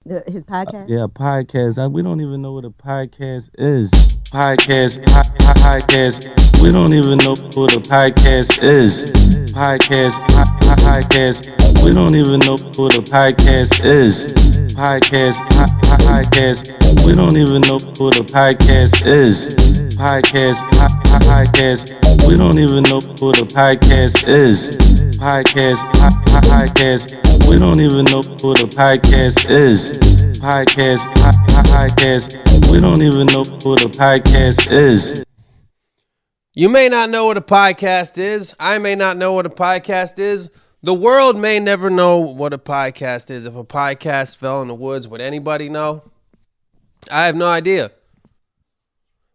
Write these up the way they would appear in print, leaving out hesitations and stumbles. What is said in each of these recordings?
His podcast? Yeah, podcast. We don't even know what a podcast is. Podcast. We don't even know what a podcast is. Podcast. We don't even know what a podcast is. Podcast. We don't even know what a podcast is. Podcast. We don't even know what a podcast is. Podcast. We don't even know what a podcast is. Podcast. We don't even know what a podcast is. You may not know what a podcast is. I may not know what a podcast is. The world may never know what a podcast is. If a podcast fell in the woods, would anybody know? I have no idea.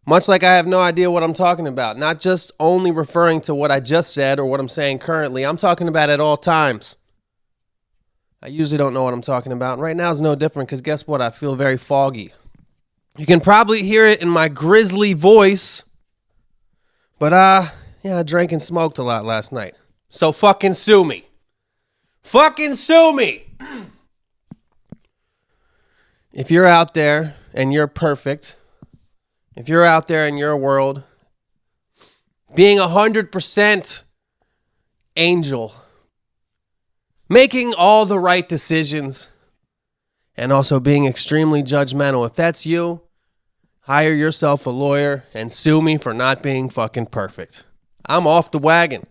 Much like I have no idea what I'm talking about. Not just only referring to what I just said or what I'm saying currently. I'm talking about at all times. I usually don't know what I'm talking about. Right now is no different because guess what? I feel very foggy. You can probably hear it in my grizzly voice. But I drank and smoked a lot last night. So fucking sue me. Fucking sue me. If you're out there and you're perfect, if you're out there in your world, being 100% angel, making all the right decisions, and also being extremely judgmental, if that's you, hire yourself a lawyer and sue me for not being fucking perfect. I'm off the wagon.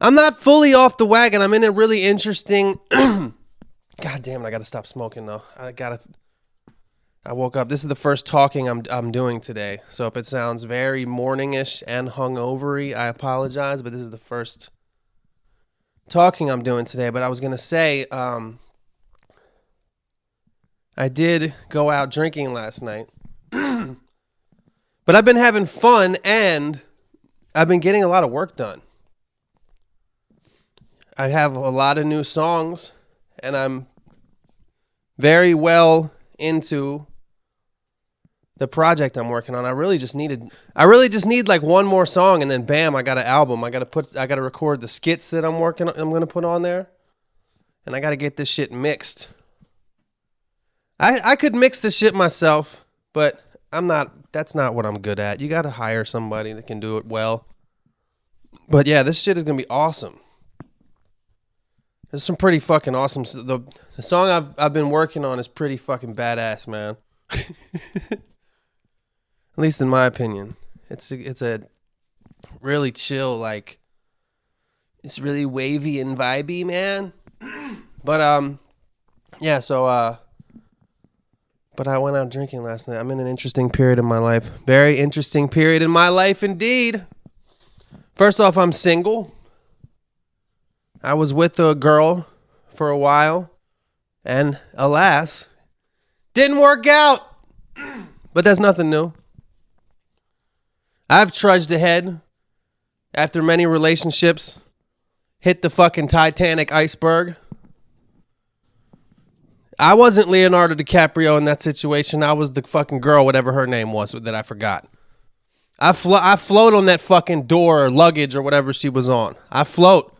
I'm not fully off the wagon. I'm in a really interesting... God damn it, I gotta stop smoking though. I woke up. This is the first talking I'm doing today. So if it sounds very morningish and hungovery, I apologize. But this is the first talking I'm doing today. But I was gonna say, I did go out drinking last night. But I've been having fun and I've been getting a lot of work done. I have a lot of new songs and I'm very well into the project I'm working on. I really just need like one more song and then bam, I got an album. I got to record the skits that I'm going to put on there. And I got to get this shit mixed. I could mix the shit myself, but that's not what I'm good at. You got to hire somebody that can do it well. But yeah, this shit is going to be awesome. There's some pretty fucking awesome. The song I've been working on is pretty fucking badass, man. At least in my opinion. It's a really chill, like, it's really wavy and vibey, man. But yeah, so but I went out drinking last night. I'm in an interesting period in my life. Very interesting period in my life indeed. First off, I'm single. I was with a girl for a while, and alas, didn't work out. But that's nothing new. I've trudged ahead after many relationships, hit the fucking Titanic iceberg. I wasn't Leonardo DiCaprio in that situation. I was the fucking girl, whatever her name was, that I forgot. I float on that fucking door or luggage or whatever she was on. I float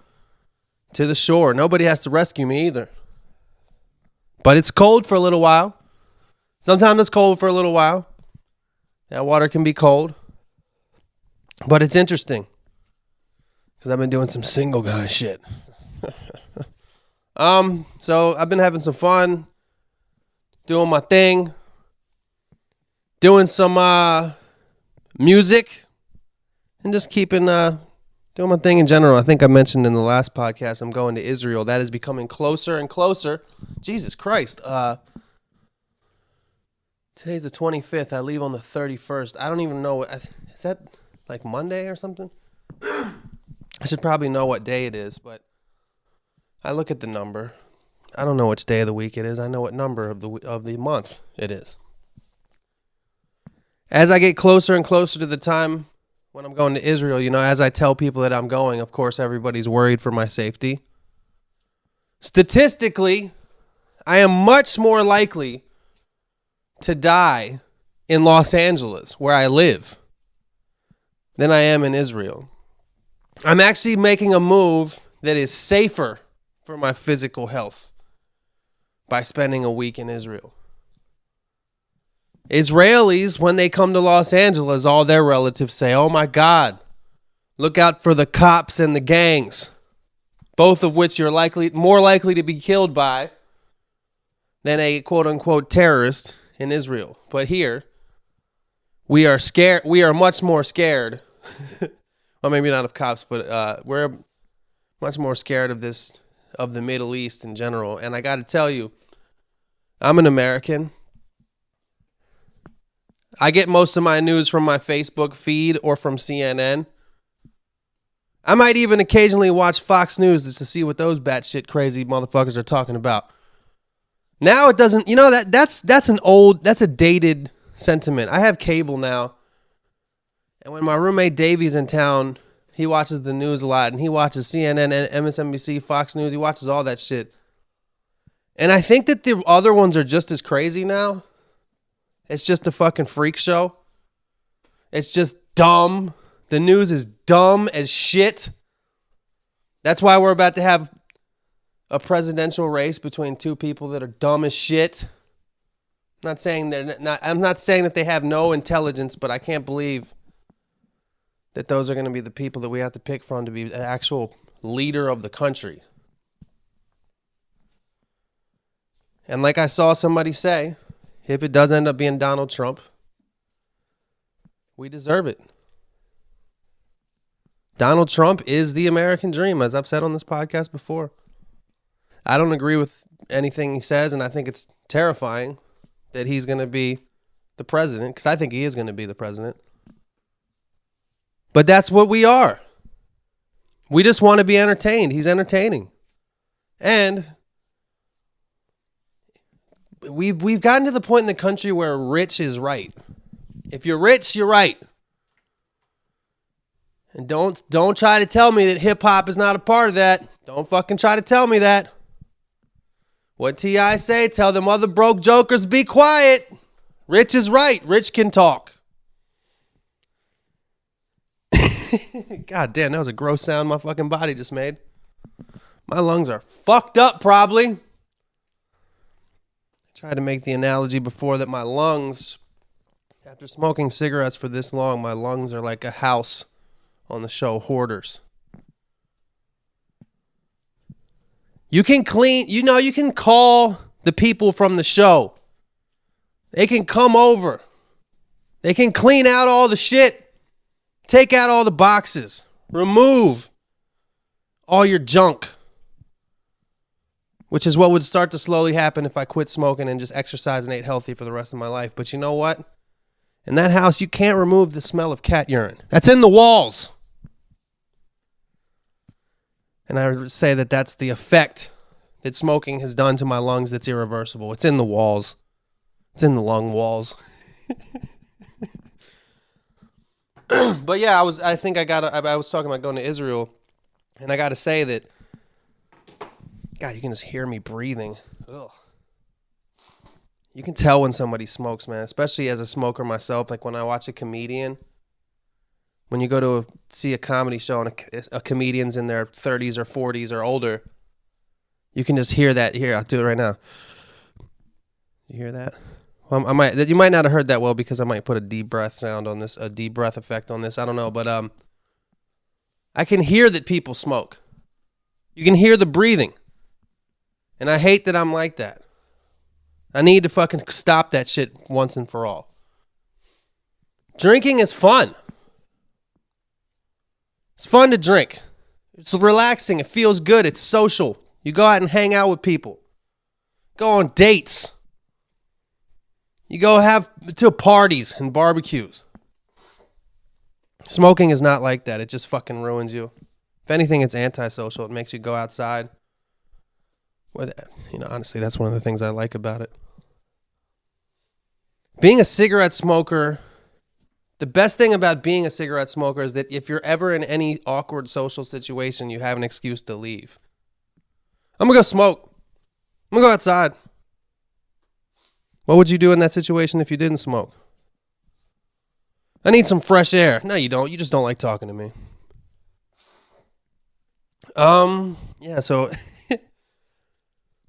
to the shore. Nobody has to rescue me either. But it's cold for a little while. Sometimes it's cold for a little while. That water can be cold. But it's interesting. Because I've been doing some single guy shit. So I've been having some fun. Doing my thing. Doing some music. And just keeping doing my thing in general. I think I mentioned in the last podcast I'm going to Israel. That is becoming closer and closer. Jesus Christ. Today's the 25th. I leave on the 31st. I don't even know. Is that like Monday or something? I should probably know what day it is, but I look at the number. I don't know which day of the week it is. I know what number of the month it is. As I get closer and closer to the time when I'm going to Israel, as I tell people that I'm going, of course, everybody's worried for my safety. Statistically, I am much more likely to die in Los Angeles, where I live, than I am in Israel. I'm actually making a move that is safer for my physical health. by spending a week in Israel. Israelis, when they come to Los Angeles, all their relatives say, oh my God, look out for the cops and the gangs, both of which you're more likely to be killed by than a quote-unquote terrorist in Israel. But here, we are scared. We are much more scared. Well, maybe not of cops, but we're much more scared of the Middle East in general. And I got to tell you, I'm an American. I get most of my news from my Facebook feed or from CNN. I might even occasionally watch Fox News just to see what those batshit crazy motherfuckers are talking about. Now it doesn't, that's a dated sentiment. I have cable now. And when my roommate Davey's in town, he watches the news a lot, and he watches CNN, MSNBC, Fox News. He watches all that shit. And I think that the other ones are just as crazy now. It's just a fucking freak show. It's just dumb. The news is dumb as shit. That's why we're about to have a presidential race between two people that are dumb as shit. I'm not saying that they have no intelligence, but I can't believe that those are going to be the people that we have to pick from to be the actual leader of the country. And like I saw somebody say, if it does end up being Donald Trump, we deserve it. Donald Trump is the American dream, as I've said on this podcast before. I don't agree with anything he says, and I think it's terrifying that he's going to be the president, because I think he is going to be the president. But that's what we are. We just want to be entertained. He's entertaining. And we've gotten to the point in the country where rich is right. If you're rich, you're right. And don't try to tell me that hip hop is not a part of that. Don't fucking try to tell me that. What T.I. say? Tell them other broke jokers be quiet. Rich is right. Rich can talk. God damn, that was a gross sound my fucking body just made. My lungs are fucked up probably. I tried to make the analogy before that my lungs, after smoking cigarettes for this long, my lungs are like a house on the show Hoarders. You can clean, you can call the people from the show. They can come over. They can clean out all the shit. Take out all the boxes. Remove all your junk. Which is what would start to slowly happen if I quit smoking and just exercised and ate healthy for the rest of my life. But you know what? In that house, you can't remove the smell of cat urine. That's in the walls. And I would say that that's the effect that smoking has done to my lungs that's irreversible. It's in the walls. It's in the lung walls. But yeah, I was talking about going to Israel, and I got to say that, God, you can just hear me breathing. Ugh. You can tell when somebody smokes, man, especially as a smoker myself. Like when I watch a comedian, when you go to see a comedy show and a comedian's in their 30s or 40s or older, you can just hear that. Here, I'll do it right now. You hear that? Well, you might not have heard that well because I might put a deep breath sound on this, a deep breath effect on this. I don't know, but I can hear that people smoke. You can hear the breathing. And I hate that I'm like that. I need to fucking stop that shit once and for all. Drinking is fun. It's fun to drink. It's relaxing. It feels good. It's social. You go out and hang out with people. Go on dates. You go to parties and barbecues. Smoking is not like that. It just fucking ruins you. If anything, it's antisocial. It makes you go outside. Honestly, that's one of the things I like about it. Being a cigarette smoker, the best thing about being a cigarette smoker is that if you're ever in any awkward social situation, you have an excuse to leave. I'm going to go smoke. I'm going to go outside. What would you do in that situation if you didn't smoke? I need some fresh air. No, you don't. You just don't like talking to me. Yeah, so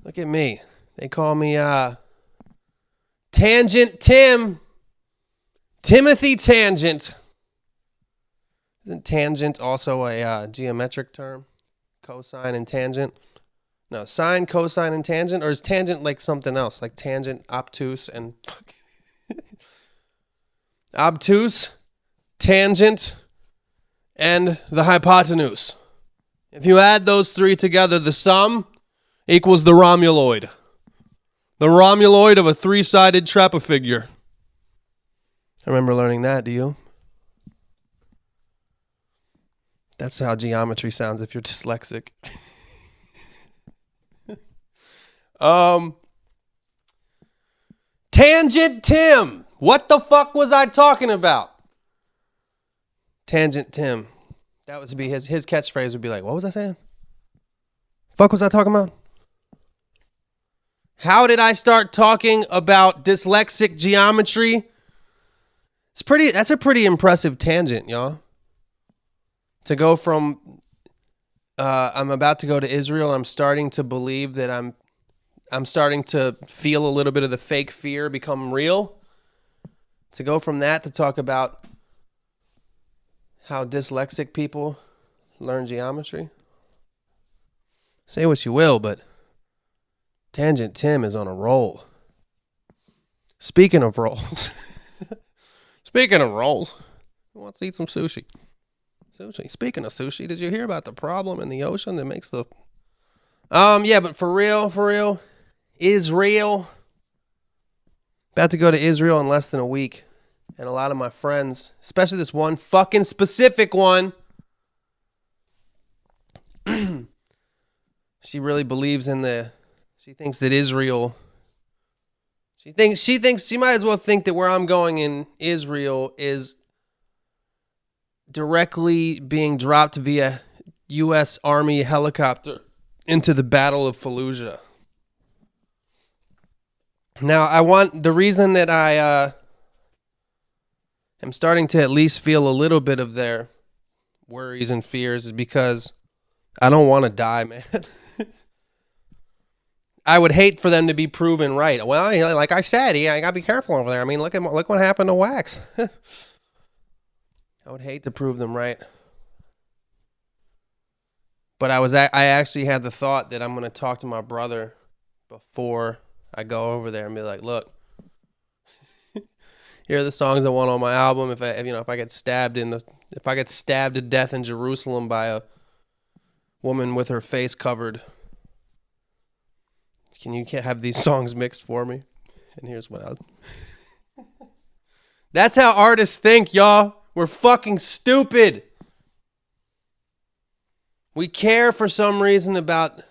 look at me. They call me Tangent Tim. Timothy Tangent. Isn't tangent also a geometric term? Cosine and tangent? No, sine, cosine, and tangent? Or is tangent like something else? Like tangent, obtuse, and... obtuse, tangent, and the hypotenuse. If you add those three together, the sum equals the romuloid. The romuloid of a three-sided trapefigure. I remember learning that, do you? That's how geometry sounds if you're dyslexic. Tangent Tim. What the fuck was I talking about? Tangent Tim. That would be his catchphrase would be like, what was I saying? Fuck was I talking about? How did I start talking about dyslexic geometry? That's a pretty impressive tangent, y'all. To go from I'm about to go to Israel, I'm starting to believe that I'm starting to feel a little bit of the fake fear become real. To go from that to talk about how dyslexic people learn geometry. Say what you will, but Tangent Tim is on a roll. Speaking of rolls. Who wants to eat some sushi? Speaking of sushi, did you hear about the problem in the ocean that makes the... yeah, but for real, Israel. About to go to Israel in less than a week. And a lot of my friends, especially this one fucking specific one, she really believes in she thinks that Israel... She thinks she might as well think that where I'm going in Israel is directly being dropped via U.S. Army helicopter into the Battle of Fallujah. Now, the reason that I am starting to at least feel a little bit of their worries and fears is because I don't want to die, man. I would hate for them to be proven right. Well, like I said, I got to be careful over there. I mean, look what happened to Wax. I would hate to prove them right. But I actually had the thought that I'm going to talk to my brother before I go over there and be like, look, here are the songs I want on my album. If I get stabbed to death in Jerusalem by a woman with her face covered, can you have these songs mixed for me? And here's what I'll... That's how artists think, y'all. We're fucking stupid. We care for some reason about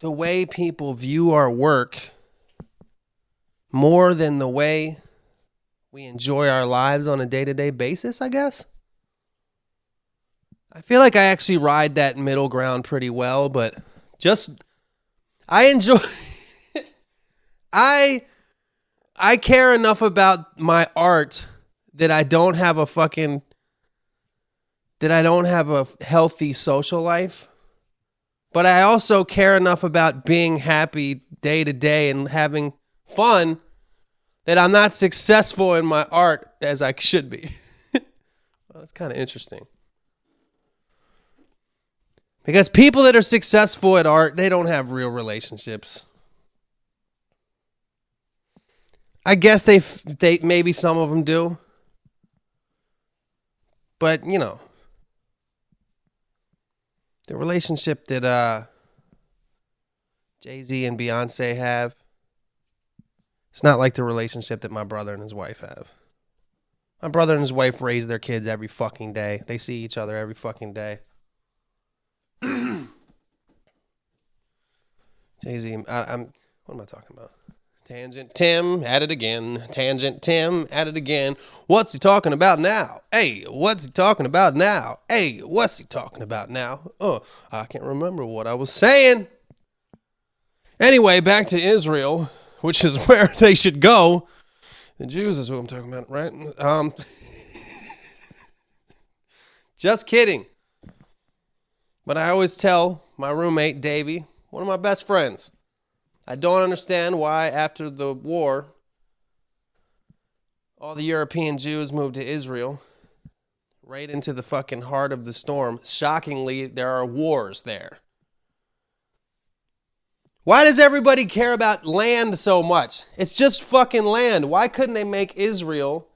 the way people view our work more than the way we enjoy our lives on a day-to-day basis, I guess. I feel like I actually ride that middle ground pretty well, but I enjoy... I care enough about my art that I don't have a healthy social life. But I also care enough about being happy day to day and having fun that I'm not successful in my art as I should be. Well, that's kind of interesting. Because people that are successful at art, they don't have real relationships. I guess they maybe some of them do. But, the relationship that Jay-Z and Beyonce have, it's not like the relationship that my brother and his wife have. My brother and his wife raise their kids every fucking day. They see each other every fucking day. Jay-Z, what am I talking about? Tangent Tim, at it again. Tangent Tim, at it again. What's he talking about now? Hey, what's he talking about now? Hey, what's he talking about now? Oh, I can't remember what I was saying. Anyway, back to Israel, which is where they should go. The Jews is what I'm talking about, right? Just kidding. But I always tell my roommate, Davey, One of my best friends. I don't understand why after the war, all the European Jews moved to Israel, right into the fucking heart of the storm. Shockingly, there are wars there. Why does everybody care about land so much? It's just fucking land. Why couldn't they make Israel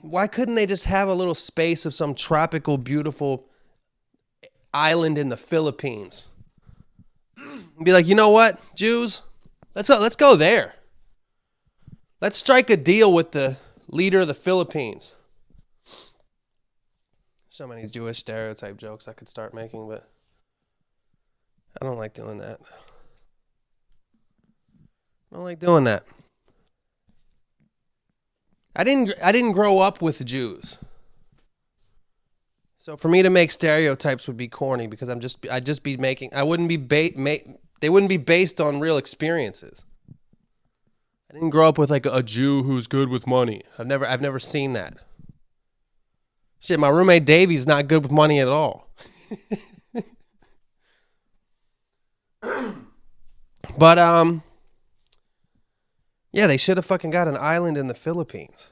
why couldn't they just have a little space of some tropical, beautiful island in the Philippines? Be like, you know what, Jews? Let's go there. Let's strike a deal with the leader of the Philippines. So many Jewish stereotype jokes I could start making, but I don't like doing that. I don't like doing that. I didn't grow up with Jews. So for me to make stereotypes would be corny because they wouldn't be based on real experiences. I didn't grow up with like a Jew who's good with money. I've never seen that. Shit, my roommate Davey's not good with money at all. But yeah, they should have fucking got an island in the Philippines.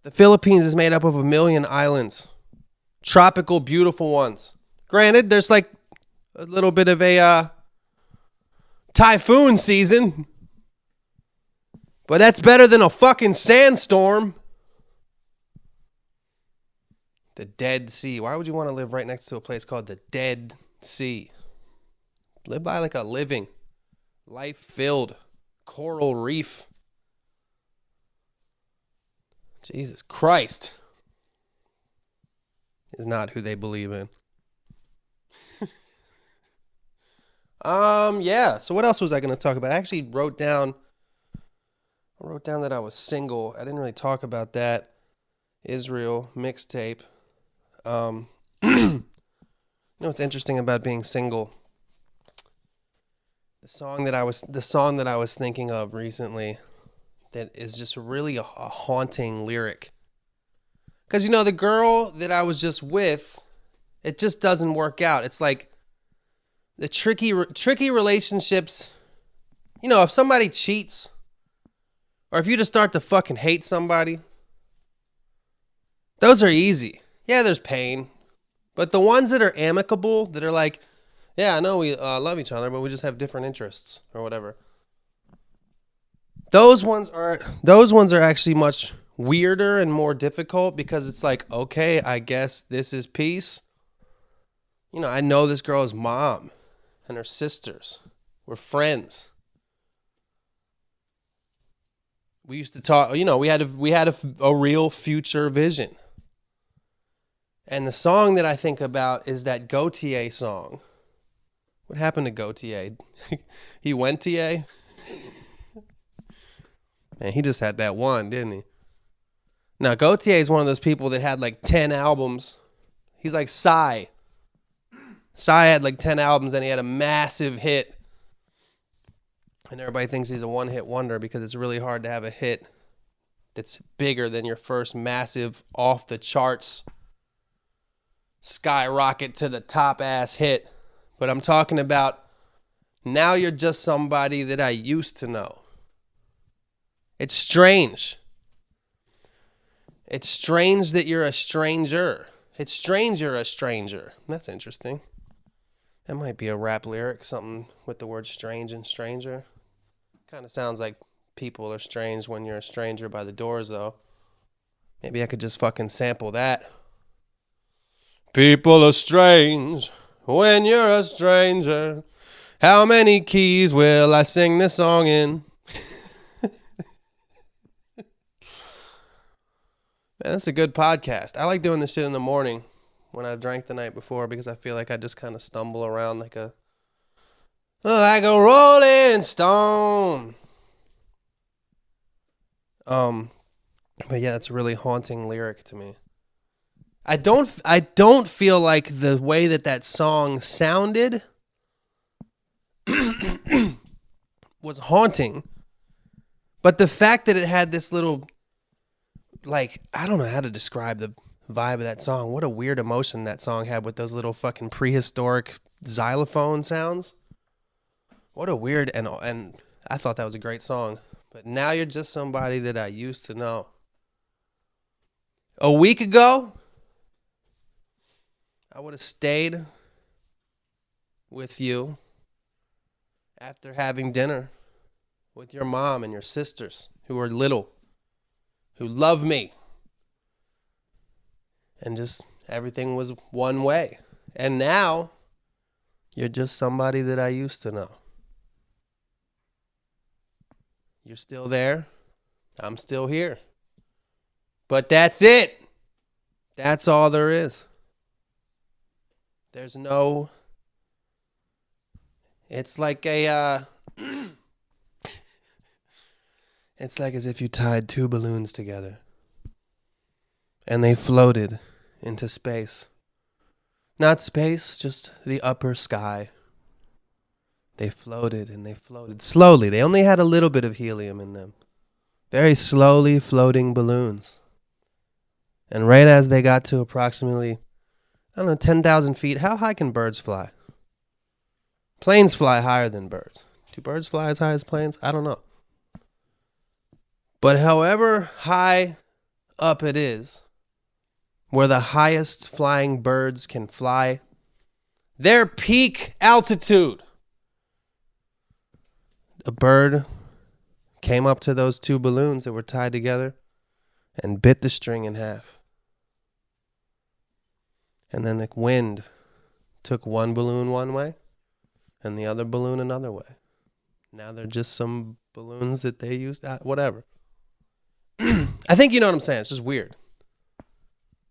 The Philippines is made up of 1 million islands. Tropical, beautiful ones. Granted, there's like a little bit of a typhoon season. But that's better than a fucking sandstorm. The Dead Sea. Why would you want to live right next to a place called the Dead Sea? Live by like a living, life-filled coral reef. Jesus Christ is not who they believe in. Yeah. So what else was I going to talk about? I actually wrote down that I was single. I didn't really talk about that. Israel mixtape. You know what's interesting about being single? The song that I was thinking of recently that is just really a haunting lyric. Because, the girl that I was just with, it just doesn't work out. It's like the tricky relationships. If somebody cheats, or if you just start to fucking hate somebody, those are easy. Yeah, there's pain. But the ones that are amicable, that are like, yeah, I know we love each other, but we just have different interests or whatever. Those ones are actually much weirder and more difficult because it's like, okay, I guess this is peace. I know this girl's mom and her sisters. We're friends. We used to talk, we had a real future vision. And the song that I think about is that Gautier song. What happened to Gautier? He went TA? Man, he just had that one, didn't he? Now, Gautier is one of those people that had like 10 albums. He's like Psy. Psy had like 10 albums and he had a massive hit. And everybody thinks he's a one-hit wonder because it's really hard to have a hit that's bigger than your first massive off-the-charts skyrocket to the top-ass hit. But I'm talking about now you're just somebody that I used to know. It's strange. It's strange that you're a stranger. It's strange you're a stranger. That's interesting. That might be a rap lyric, something with the word strange and stranger. Kind of sounds like people are strange when you're a stranger by the Doors, though. Maybe I could just fucking sample that. People are strange when you're a stranger. How many keys will I sing this song in? Man, that's a good podcast. I like doing this shit in the morning when I've drank the night before because I feel like I just kind of stumble around like a rolling stone. But yeah, it's a really haunting lyric to me. I don't feel like the way that song sounded was haunting, but the fact that it had this little, like, I don't know how to describe the vibe of that song. What a weird emotion that song had with those little fucking prehistoric xylophone sounds. What a weird, and I thought that was a great song. But now you're just somebody that I used to know. A week ago, I would have stayed with you after having dinner with your mom and your sisters who are little, who love me. And just everything was one way. And now, you're just somebody that I used to know. You're still there. I'm still here. But that's it. That's all there is. There's no... It's like a... It's like as if you tied two balloons together. And they floated into space. Not space, just the upper sky. They floated and they floated slowly. They only had a little bit of helium in them. Very slowly floating balloons. And right as they got to approximately, 10,000 feet, how high can birds fly? Planes fly higher than birds. Do birds fly as high as planes? I don't know. But however high up it is, where the highest flying birds can fly, their peak altitude. A bird came up to those two balloons that were tied together and bit the string in half. And then the wind took one balloon one way and the other balloon another way. Now they're just some balloons that they used, whatever. I think you know what I'm saying. It's just weird.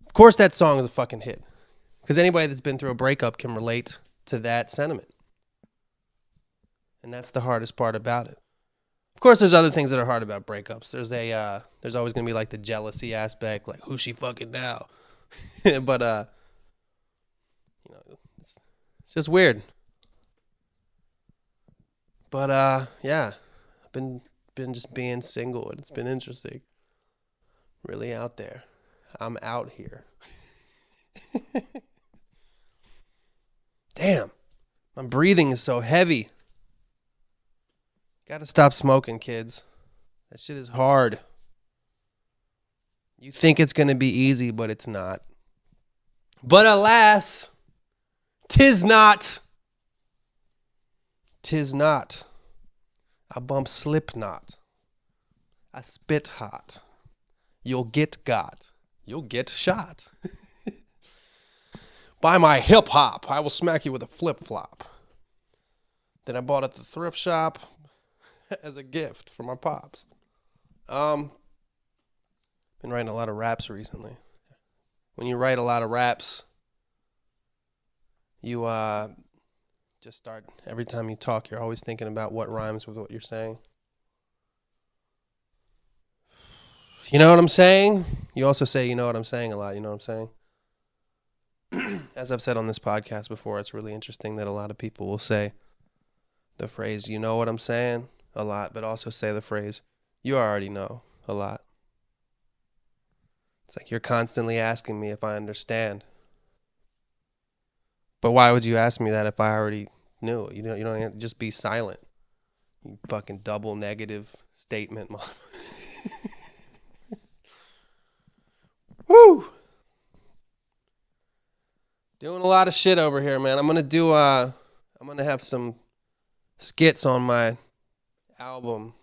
Of course that song is a fucking hit. Because anybody that's been through a breakup can relate to that sentiment. And that's the hardest part about it. Of course, there's other things that are hard about breakups. There's always going to be like the jealousy aspect, like who's she fucking now? But, it's just weird. But, yeah, I've been just being single and it's been interesting. Really out there. I'm out here. Damn, my breathing is so heavy. Gotta stop smoking, kids. That shit is hard. You think it's gonna be easy, but it's not. But alas, 'tis not. 'Tis not. I bump Slipknot. I spit hot. You'll get got. You'll get shot. Buy my hip hop. I will smack you with a flip flop. That I bought at the thrift shop as a gift for my pops. Been writing a lot of raps recently. When you write a lot of raps, you just start, every time you talk, you're always thinking about what rhymes with what you're saying. You know what I'm saying? You also say, you know what I'm saying a lot. You know what I'm saying? As I've said on this podcast before, it's really interesting that a lot of people will say the phrase, you know what I'm saying, a lot, but also say the phrase, you already know, a lot. It's like you're constantly asking me if I understand. But why would you ask me that if I already knew? You don't just be silent. You fucking double negative statement. Woo! Doing a lot of shit over here, man. I'm gonna have some skits on my album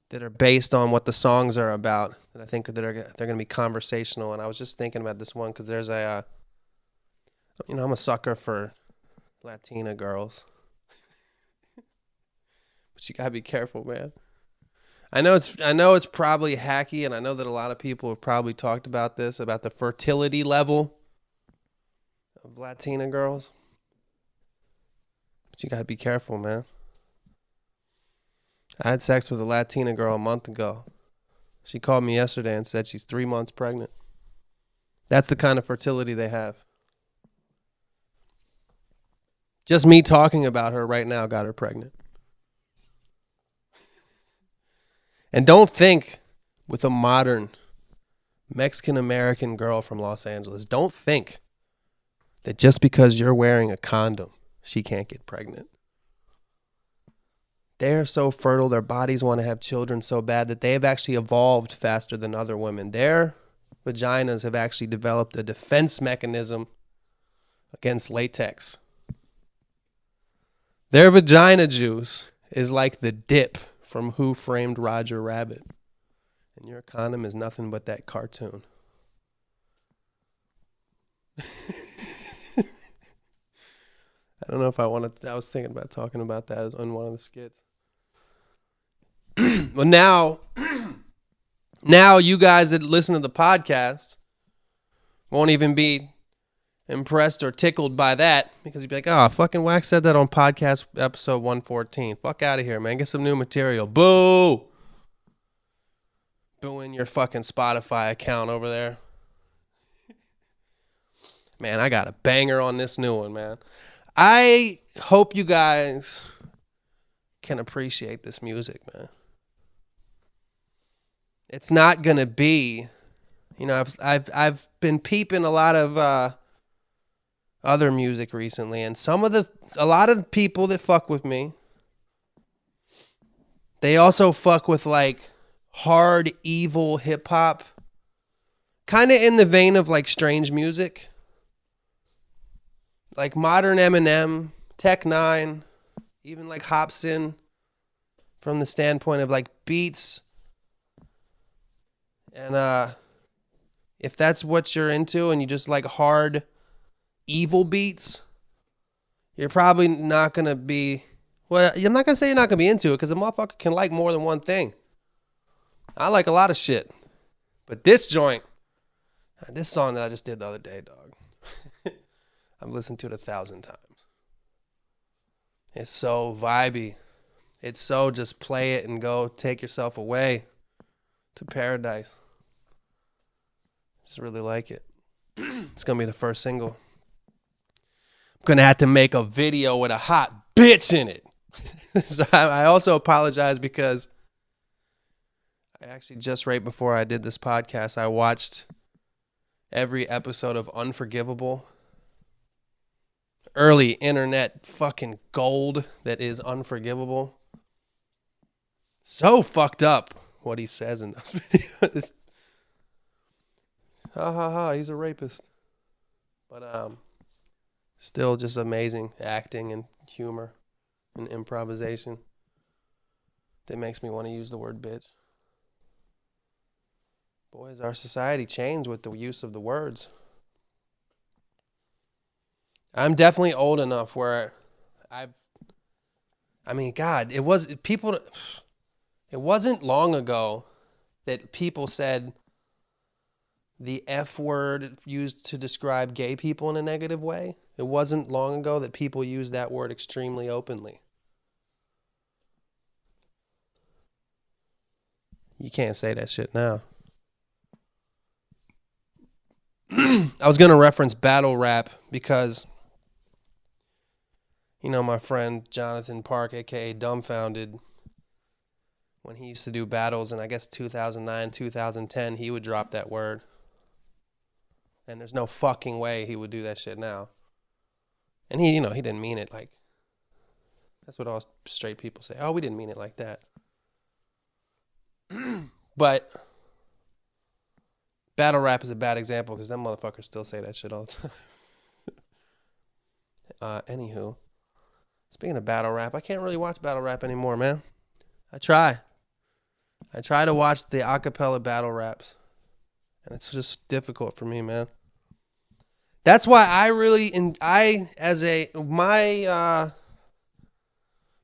that are based on what the songs are about, that I think that they're gonna be conversational. And I was just thinking about this one because there's I'm a sucker for Latina girls, but you gotta be careful, man. I know it's probably hacky, and I know that a lot of people have probably talked about this, about the fertility level of Latina girls. But you gotta be careful, man. I had sex with a Latina girl a month ago. She called me yesterday and said she's 3 months pregnant. That's the kind of fertility they have. Just me talking about her right now got her pregnant. And don't think with a modern Mexican-American girl from Los Angeles, don't think that just because you're wearing a condom, she can't get pregnant. They're so fertile, their bodies want to have children so bad that they have actually evolved faster than other women. Their vaginas have actually developed a defense mechanism against latex. Their vagina juice is like the dip from Who Framed Roger Rabbit. And your condom is nothing but that cartoon. I don't know if I was thinking about talking about that on one of the skits. Well, now you guys that listen to the podcast won't even be impressed or tickled by that, because you'd be like, oh, fucking Wax said that on podcast episode 114. Fuck out of here, man. Get some new material. Boo! Booing your fucking Spotify account over there. Man, I got a banger on this new one, man. I hope you guys can appreciate this music, man. It's not gonna be, I've been peeping a lot of other music recently, and a lot of the people that fuck with me, they also fuck with like hard, evil hip hop, kind of in the vein of like strange music, like modern Eminem, Tech Nine, even like Hobson, from the standpoint of like beats. And if that's what you're into and you just like hard, evil beats, you're probably not going to be, well, I'm not going to say you're not going to be into it, because a motherfucker can like more than one thing. I like a lot of shit. But this joint, this song that I just did the other day, dog, I've listened to it 1,000 times. It's so vibey. It's so just play it and go take yourself away to paradise. Just really like it. It's going to be the first single. I'm going to have to make a video with a hot bitch in it. So I also apologize because I actually just right before I did this podcast, I watched every episode of Unforgivable. Early internet fucking gold that is Unforgivable. So fucked up what he says in those videos. Ha ha ha, he's a rapist. But still just amazing acting and humor and improvisation that makes me want to use the word bitch. Boy, has our society changed with the use of the words. I'm definitely old enough where God, it wasn't long ago that people said the F word used to describe gay people in a negative way. It wasn't long ago that people used that word extremely openly. You can't say that shit now. I was going to reference battle rap because, my friend Jonathan Park, a.k.a. Dumbfounded, when he used to do battles in, I guess, 2009, 2010, he would drop that word. And there's no fucking way he would do that shit now. And he didn't mean it like, that's what all straight people say. Oh, we didn't mean it like that. But battle rap is a bad example because them motherfuckers still say that shit all the time. Anywho, speaking of battle rap, I can't really watch battle rap anymore, man. I try to watch the acapella battle raps, and it's just difficult for me, man. That's why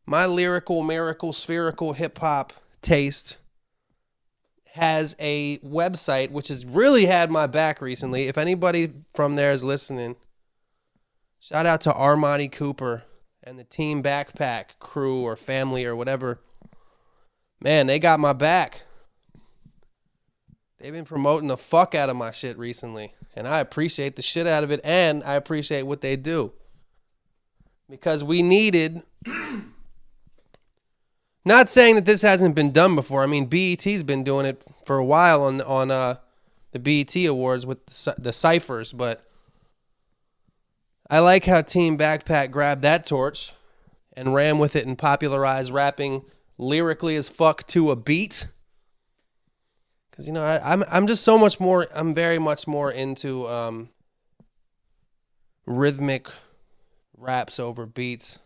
my lyrical, miracle, spherical hip hop taste has a website which has really had my back recently. If anybody from there is listening, shout out to Armani Cooper and the Team Backpack crew or family or whatever. Man, they got my back. They've been promoting the fuck out of my shit recently. And I appreciate the shit out of it, and I appreciate what they do. Because we needed... Not saying that this hasn't been done before. I mean, BET's been doing it for a while on the BET Awards with the ciphers, but I like how Team Backpack grabbed that torch and ran with it and popularized rapping lyrically as fuck to a beat. Because, you know, I'm just so much more, I'm very much more into rhythmic raps over beats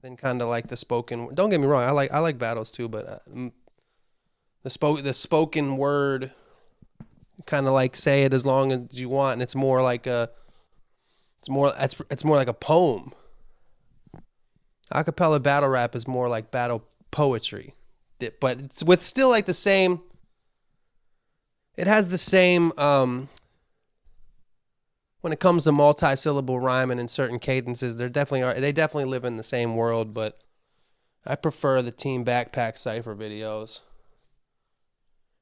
than kind of like the spoken. Don't get me wrong, I like battles too, but the spoken word, kind of like say it as long as you want, and it's more like it's more like a poem. Acapella battle rap is more like battle poetry, but it's with still like the same. It has the same when it comes to multi-syllable rhyming and certain cadences. They definitely live in the same world, but I prefer the Team Backpack Cypher videos.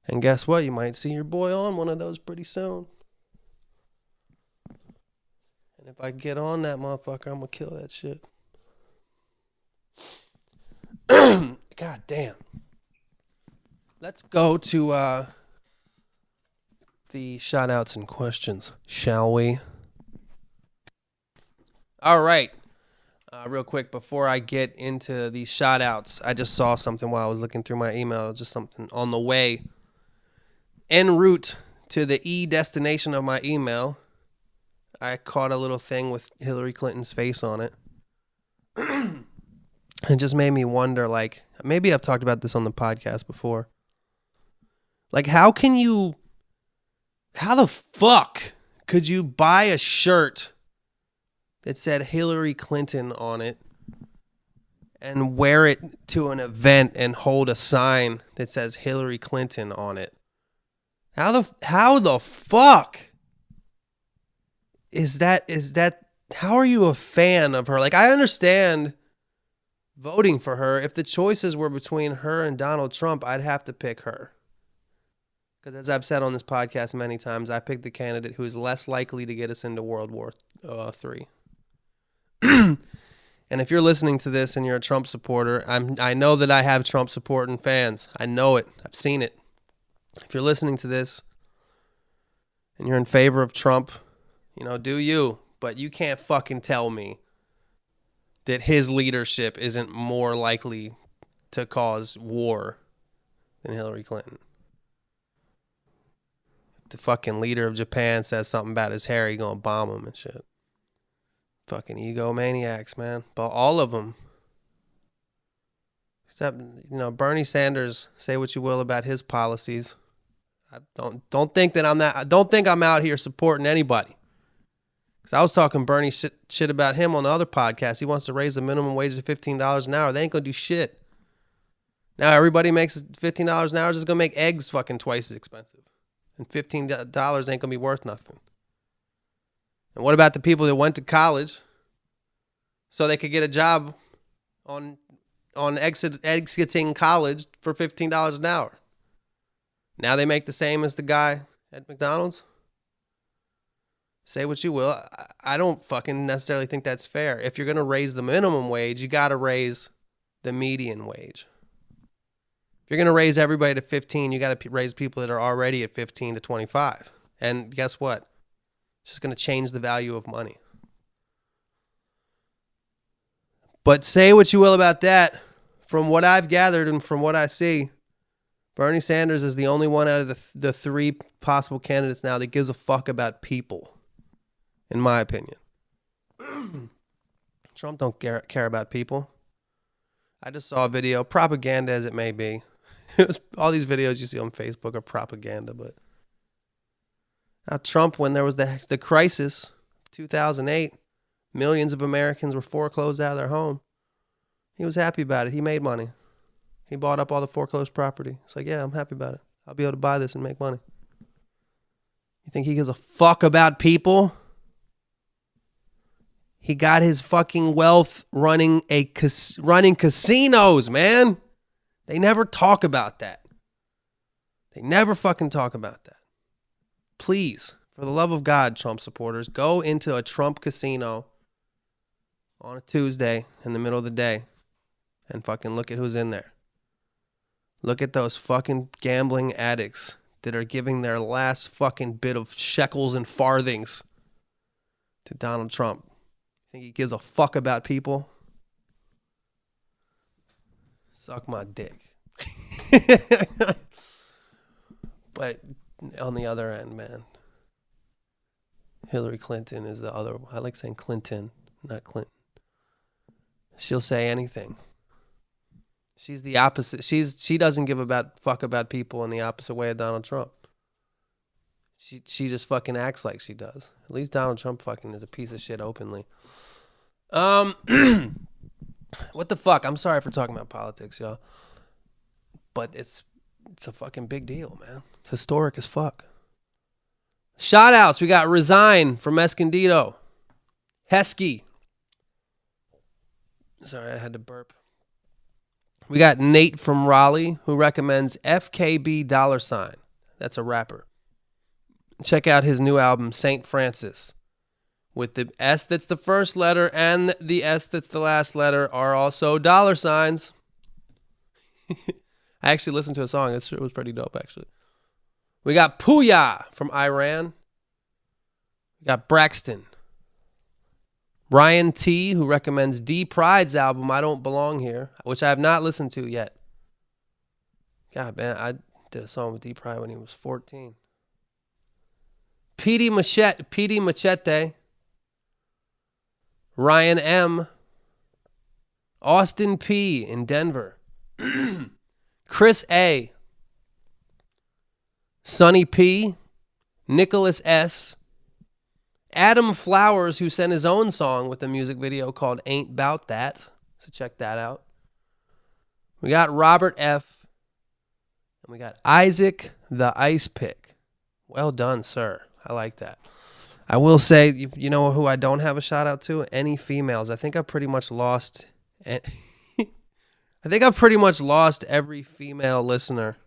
And guess what? You might see your boy on one of those pretty soon. And if I get on that motherfucker, I'm gonna kill that shit. God damn. Let's go to the shout outs and questions, shall we? All right. Real quick, before I get into these shout outs, I just saw something while I was looking through my email. Just something on the way en route to the destination of my email. I caught a little thing with Hillary Clinton's face on it. It just made me wonder, like, maybe I've talked about this on the podcast before. Like, how the fuck could you buy a shirt that said Hillary Clinton on it and wear it to an event and hold a sign that says Hillary Clinton on it? How the fuck is that? How are you a fan of her? Like, I understand voting for her. If the choices were between her and Donald Trump, I'd have to pick her. Because as I've said on this podcast many times, I picked the candidate who is less likely to get us into World War III. And if you're listening to this and you're a Trump supporter, I know that I have Trump supporting fans. I know it. I've seen it. If you're listening to this and you're in favor of Trump, you know, do you. But you can't fucking tell me that his leadership isn't more likely to cause war than Hillary Clinton. The fucking leader of Japan says something about his hair, he gonna bomb him and shit. Fucking egomaniacs, man. But all of them. Except, you know, Bernie Sanders, say what you will about his policies. I don't think I'm out here supporting anybody. Because I was talking Bernie shit about him on the other podcast. He wants to raise the minimum wage to $15 an hour. They ain't gonna do shit. Now everybody makes $15 an hour, just gonna make eggs fucking twice as expensive. And $15 ain't gonna be worth nothing. And what about the people that went to college so they could get a job on exiting college for $15 an hour? Now they make the same as the guy at McDonald's? Say what you will. I don't fucking necessarily think that's fair. If you're going to raise the minimum wage, you got to raise the median wage. If you're going to raise everybody to 15, you got to raise people that are already at 15 to 25. And guess what? It's just going to change the value of money. But say what you will about that. From what I've gathered and from what I see, Bernie Sanders is the only one out of the three possible candidates now that gives a fuck about people, in my opinion. Trump don't care about people. I just saw a video, propaganda as it may be. All these videos you see on Facebook are propaganda, but now Trump, when there was the crisis, 2008, millions of Americans were foreclosed out of their home. He was happy about it. He made money. He bought up all the foreclosed property. It's like, yeah, I'm happy about it. I'll be able to buy this and make money. You think he gives a fuck about people? He got his fucking wealth running casinos, man. They never talk about that. They never fucking talk about that. Please, for the love of God, Trump supporters, go into a Trump casino on a Tuesday in the middle of the day and fucking look at who's in there. Look at those fucking gambling addicts that are giving their last fucking bit of shekels and farthings to Donald Trump. Think he gives a fuck about people? Suck my dick. But on the other end, man, Hillary Clinton is the other. I like saying Clinton, not Clinton. She'll say anything. She's the opposite. She doesn't give a fuck about people in the opposite way of Donald Trump. She just fucking acts like she does. At least Donald Trump fucking is a piece of shit openly. What the fuck? I'm sorry for talking about politics, y'all. But it's a fucking big deal, man. It's historic as fuck. Shout outs. We got Resign from Escondido. Heskey. Sorry, I had to burp. We got Nate from Raleigh who recommends FKB $. That's a rapper. Check out his new album, St. Francis. With the S that's the first letter and the S that's the last letter are also $. I actually listened to a song. It was pretty dope, actually. We got Puya from Iran. We got Braxton. Ryan T, who recommends D Pride's album, I Don't Belong Here, which I have not listened to yet. God, man, I did a song with D Pride when he was 14. Petey Machete. Ryan M. Austin P in Denver. Chris A. Sonny P. Nicholas S. Adam Flowers, who sent his own song with a music video called Ain't Bout That. So check that out. We got Robert F. And we got Isaac the Ice Pick. Well done, sir. I like that. I will say, you know who I don't have a shout out to? Any females. I think I've pretty much lost every female listener.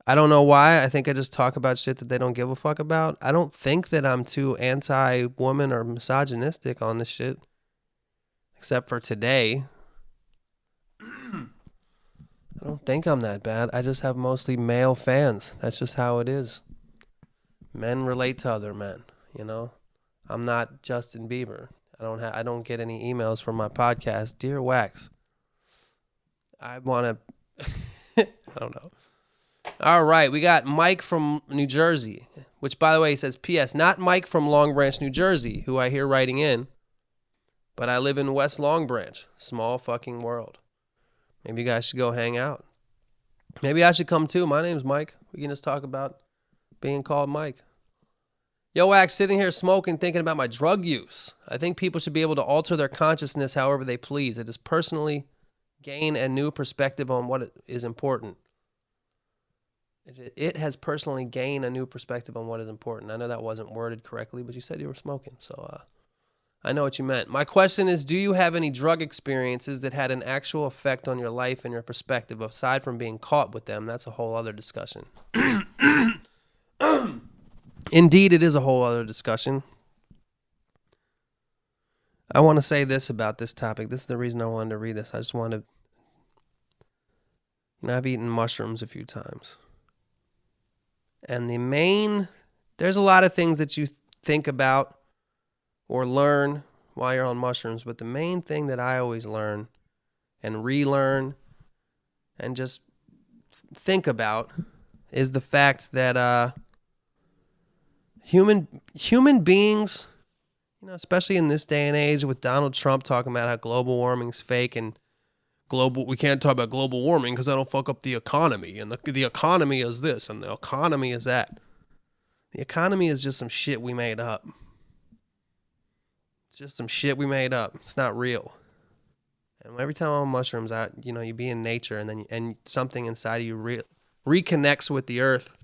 I don't know why. I think I just talk about shit that they don't give a fuck about. I don't think that I'm too anti-woman or misogynistic on this shit. Except for today. I don't think I'm that bad. I just have mostly male fans. That's just how it is. Men relate to other men, you know? I'm not Justin Bieber. I don't get any emails from my podcast. Dear Wax. I want to... I don't know. All right, we got Mike from New Jersey, which, by the way, he says, P.S., not Mike from Long Branch, New Jersey, who I hear writing in, but I live in West Long Branch. Small fucking world. Maybe you guys should go hang out. Maybe I should come too. My name's Mike. We can just talk about being called Mike. Yo, Wax, sitting here smoking, thinking about my drug use. I think people should be able to alter their consciousness however they please. It is personally gain a new perspective on what is important. It has personally gained a new perspective on what is important. I know that wasn't worded correctly, but you said you were smoking, so I know what you meant. My question is, do you have any drug experiences that had an actual effect on your life and your perspective, aside from being caught with them? That's a whole other discussion. Indeed, it is a whole other discussion. I want to say this about this topic. This is the reason I wanted to read this. I just wanted to... I've eaten mushrooms a few times. And there's a lot of things that you think about or learn while you're on mushrooms, but the main thing that I always learn and relearn and just think about is the fact that human beings, especially in this day and age with Donald Trump talking about how global warming's fake and we can't talk about global warming because that'll fuck up the economy, and the economy is this and the economy is that. The economy is just some shit we made up. It's just some shit we made up. It's not real. And every time I'm on mushrooms, you be in nature, and then something inside of you reconnects with the earth.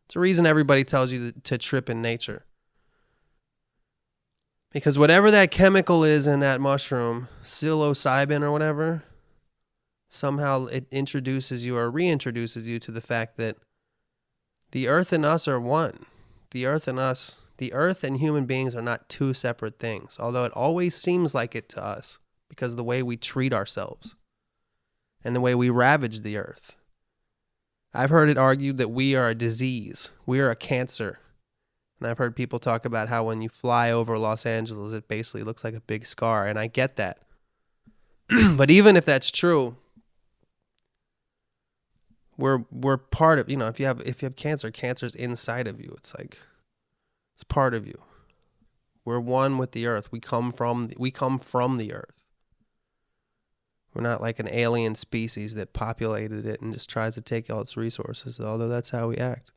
It's the reason everybody tells you to trip in nature. Because whatever that chemical is in that mushroom, psilocybin or whatever, somehow it introduces you or reintroduces you to the fact that the earth and us are one. The earth and human beings are not two separate things, although it always seems like it to us because of the way we treat ourselves and the way we ravage the earth. I've heard it argued that we are a disease. We are a cancer. And I've heard people talk about how when you fly over Los Angeles, it basically looks like a big scar. And I get that. But even if that's true, we're part of, if you have cancer, cancer's inside of you. It's like, it's part of you. We're one with the earth. We come from the earth. We're not like an alien species that populated it and just tries to take all its resources, although that's how we act.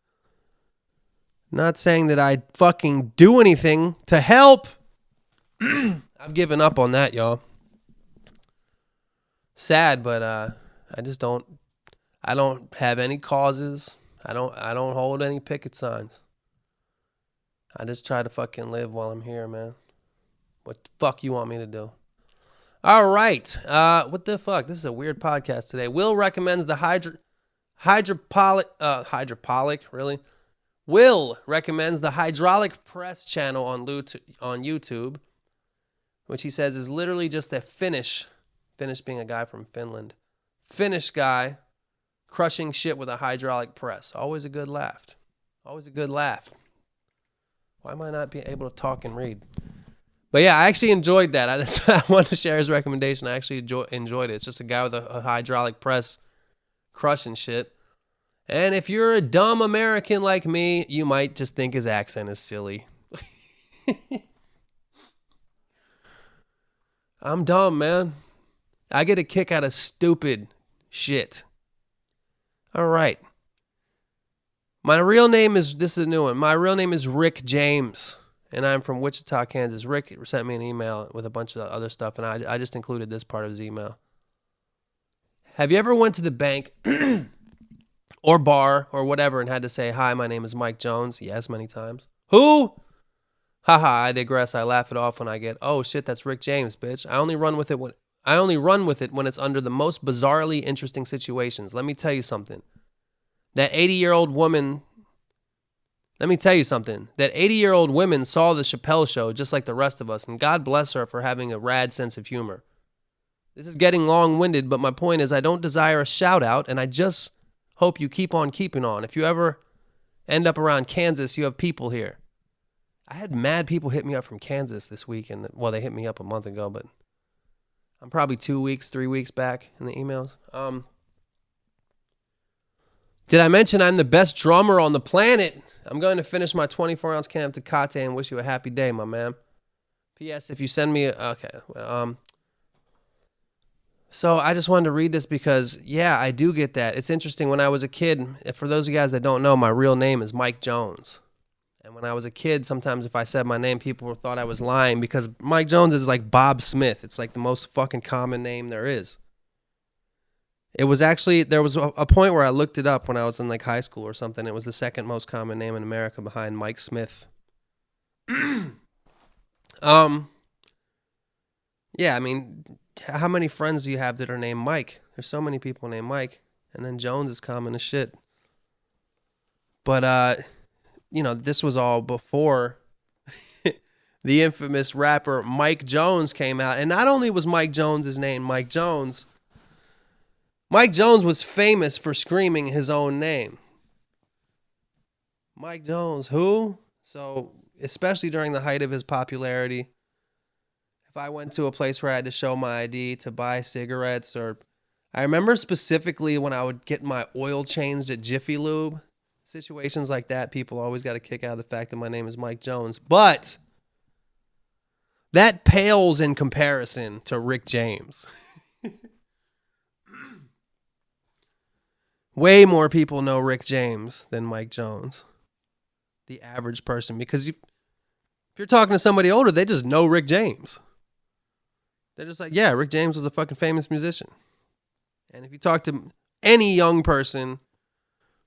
Not saying that I fucking do anything to help. I've given up on that, y'all. Sad, but I just don't have any causes. I don't hold any picket signs. I just try to fucking live while I'm here, man. What the fuck you want me to do? All right. What the fuck? This is a weird podcast today. Will recommends the hydropolic, really? Will recommends the hydraulic press channel on YouTube, which he says is literally just a Finnish being a guy from Finland, Finnish guy crushing shit with a hydraulic press. Always a good laugh. Always a good laugh. Why am I not being able to talk and read? But yeah, I actually enjoyed that. That's why I wanted to share his recommendation. I actually enjoyed it. It's just a guy with a hydraulic press crushing shit. And if you're a dumb American like me, you might just think his accent is silly. I'm dumb, man. I get a kick out of stupid shit. All right. My real name is, this is a new one. My real name is Rick James, and I'm from Wichita, Kansas. Rick sent me an email with a bunch of other stuff, and I just included this part of his email. Have you ever went to the bank or bar or whatever and had to say, "Hi, my name is Mike Jones"? Yes, many times. Who? Haha, I digress. I laugh it off when I get, "Oh shit, that's Rick James, bitch." I only run with it when it's under the most bizarrely interesting situations. Let me tell you something. That 80-year-old woman saw the Chappelle Show just like the rest of us, and God bless her for having a rad sense of humor. This is getting long-winded, but my point is I don't desire a shout-out, and I just hope you keep on keeping on. If you ever end up around Kansas, you have people here. I had mad people hit me up from Kansas this week, and well, they hit me up a month ago, but I'm probably 2 weeks, 3 weeks back in the emails. Did I mention I'm the best drummer on the planet? I'm going to finish my 24-ounce can of Tecate and wish you a happy day, my man. P.S. If you send me... So I just wanted to read this because, yeah, I do get that. It's interesting. When I was a kid, for those of you guys that don't know, my real name is Mike Jones. And when I was a kid, sometimes if I said my name, people thought I was lying because Mike Jones is like Bob Smith. It's like the most fucking common name there is. It was actually, there was a point where I looked it up when I was in like high school or something. It was the second most common name in America behind Mike Smith. Yeah, I mean, how many friends do you have that are named Mike? There's so many people named Mike. And then Jones is common as shit. But, this was all before the infamous rapper Mike Jones came out. And not only was Mike Jones' name Mike Jones was famous for screaming his own name. Mike Jones, who? So, especially during the height of his popularity, if I went to a place where I had to show my ID to buy cigarettes, or I remember specifically when I would get my oil changed at Jiffy Lube, situations like that, people always got a kick out of the fact that my name is Mike Jones. But that pales in comparison to Rick James. Way more people know Rick James than Mike Jones. The average person. Because if you're talking to somebody older, they just know Rick James. They're just like, yeah, Rick James was a fucking famous musician. And if you talk to any young person,